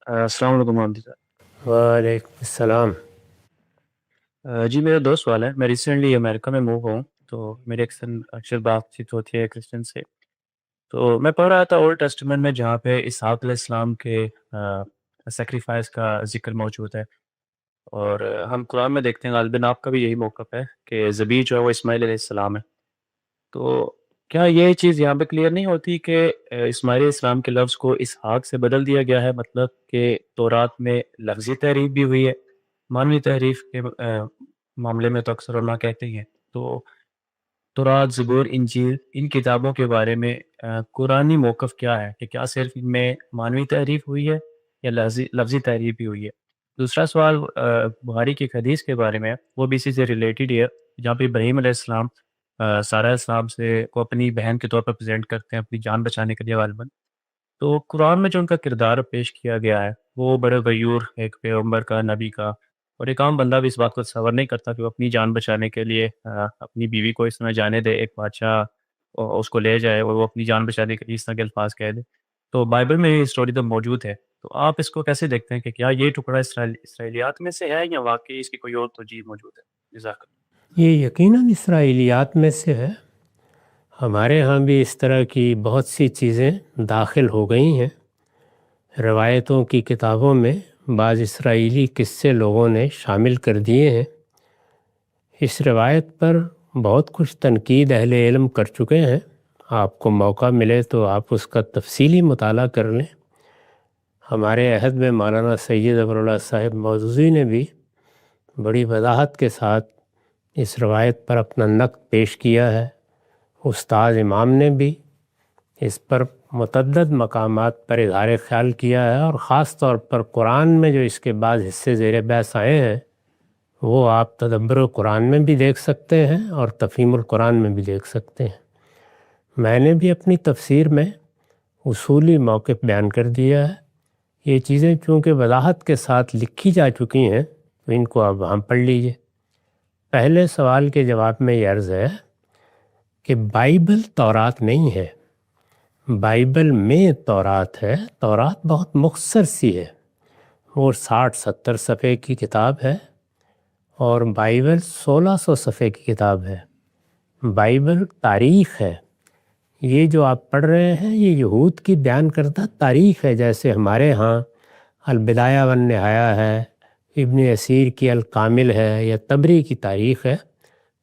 السلام علیکم محمد صاحب۔ وعلیکم السلام۔ جی میرا دو سوال ہے۔ میں ریسنٹلی امریکہ میں موو ہوں، تو میری اکثر بات چیت ہوتی ہے کرسچن سے۔ تو میں پڑھ رہا تھا اولڈ ٹیسٹمنٹ میں، جہاں پہ اسحاق علیہ السلام کے سیکریفائس کا ذکر موجود ہے، اور ہم قرآن میں دیکھتے ہیں غالباً آپ کا بھی یہی موقف ہے کہ ذبیح جو ہے وہ اسماعیل علیہ السلام ہے۔ تو کیا یہ چیز یہاں پہ کلیئر نہیں ہوتی کہ اسماعیل علیہ السلام کے لفظ کو اسحاق سے بدل دیا گیا ہے؟ مطلب کہ تورات میں لفظی تحریف بھی ہوئی ہے، معنوی تحریف کے معاملے میں تو اکثر علماء کہتے ہی ہیں۔ تو تورات، زبور، انجیل، ان کتابوں کے بارے میں قرآنی موقف کیا ہے؟ کہ کیا صرف ان میں معنوی تحریف ہوئی ہے یا لفظی تحریف بھی ہوئی ہے؟ دوسرا سوال بخاری کی ایک حدیث کے بارے میں ہے، وہ بھی اسی سے ریلیٹڈ ہے، جہاں پہ ابراہیم علیہ السلام سارہ علیہ السلام سے کو اپنی بہن کے طور پر پریزنٹ کرتے ہیں، اپنی جان بچانے کے لیے غالباً۔ تو قرآن میں جو ان کا کردار پیش کیا گیا ہے، وہ بڑے غیور ایک پیغمبر کا، نبی کا، اور ایک عام بندہ بھی اس بات کو تصور نہیں کرتا کہ وہ اپنی جان بچانے کے لیے اپنی بیوی کو اس طرح جانے دے، ایک بادشاہ اس کو لے جائے اور وہ اپنی جان بچانے کے لیے اس طرح کے الفاظ کہہ دے۔ تو بائبل میں یہ اسٹوری تو موجود ہے، تو آپ اس کو کیسے دیکھتے ہیں کہ کیا یہ ٹکڑا اسرائیلیات میں سے ہے یا واقعی اس کی کوئی اور توجیہ موجود ہے؟ جزاک اللہ۔ یہ یقیناً اسرائیلیات میں سے ہے۔ ہمارے ہاں بھی اس طرح کی بہت سی چیزیں داخل ہو گئی ہیں۔ روایتوں کی کتابوں میں بعض اسرائیلی قصے لوگوں نے شامل کر دیے ہیں۔ اس روایت پر بہت کچھ تنقید اہل علم کر چکے ہیں۔ آپ کو موقع ملے تو آپ اس کا تفصیلی مطالعہ کر لیں۔ ہمارے عہد میں مولانا سید ظفراللہ صاحب مودودی نے بھی بڑی وضاحت کے ساتھ اس روایت پر اپنا نقد پیش کیا ہے۔ استاد امام نے بھی اس پر متعدد مقامات پر اظہار خیال کیا ہے، اور خاص طور پر قرآن میں جو اس کے بعض حصے زیر بحث آئے ہیں، وہ آپ تدبر قرآن میں بھی دیکھ سکتے ہیں اور تفہیم القرآن میں بھی دیکھ سکتے ہیں۔ میں نے بھی اپنی تفسیر میں اصولی موقف بیان کر دیا ہے۔ یہ چیزیں چونکہ وضاحت کے ساتھ لکھی جا چکی ہیں، تو ان کو اب وہاں پڑھ لیجئے۔ پہلے سوال کے جواب میں یہ عرض ہے کہ بائبل تورات نہیں ہے، بائبل میں تورات ہے۔ تورات بہت مختصر سی ہے، وہ 60-70 صفحے کی کتاب ہے، اور بائبل 1600 صفحے کی کتاب ہے۔ بائبل تاریخ ہے۔ یہ جو آپ پڑھ رہے ہیں، یہ یہود کی بیان کردہ تاریخ ہے، جیسے ہمارے ہاں البدایہ والنہایہ ہے، ابن اسیر کی الکامل ہے، یا طبری کی تاریخ ہے،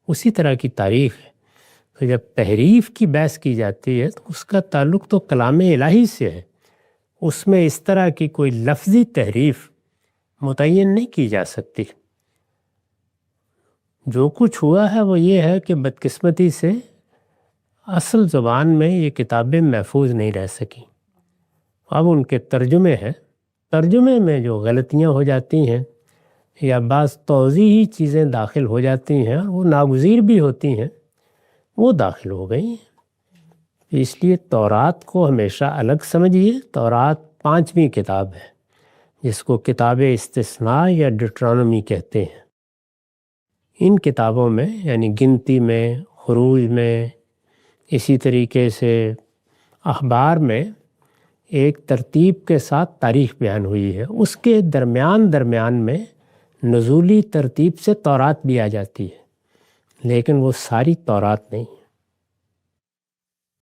اسی طرح کی تاریخ ہے۔ تو جب تحریف کی بحث کی جاتی ہے تو اس کا تعلق تو کلام الہی سے ہے، اس میں اس طرح کی کوئی لفظی تحریف متعین نہیں کی جا سکتی۔ جو کچھ ہوا ہے وہ یہ ہے کہ بدقسمتی سے اصل زبان میں یہ کتابیں محفوظ نہیں رہ سکیں۔ اب ان کے ترجمے ہیں، ترجمے میں جو غلطیاں ہو جاتی ہیں یا بعض توضیحی چیزیں داخل ہو جاتی ہیں، اور وہ ناگزیر بھی ہوتی ہیں، وہ داخل ہو گئی ہیں۔ اس لیے تورات کو ہمیشہ الگ سمجھیے۔ تورات 5ویں کتاب ہے، جس کو کتاب استثناء یا ڈیوٹرانومی کہتے ہیں۔ ان کتابوں میں یعنی گنتی میں، خروج میں، اسی طریقے سے اخبار میں ایک ترتیب کے ساتھ تاریخ بیان ہوئی ہے۔ اس کے درمیان میں نزولی ترتیب سے تورات بھی آ جاتی ہے، لیکن وہ ساری تورات نہیں۔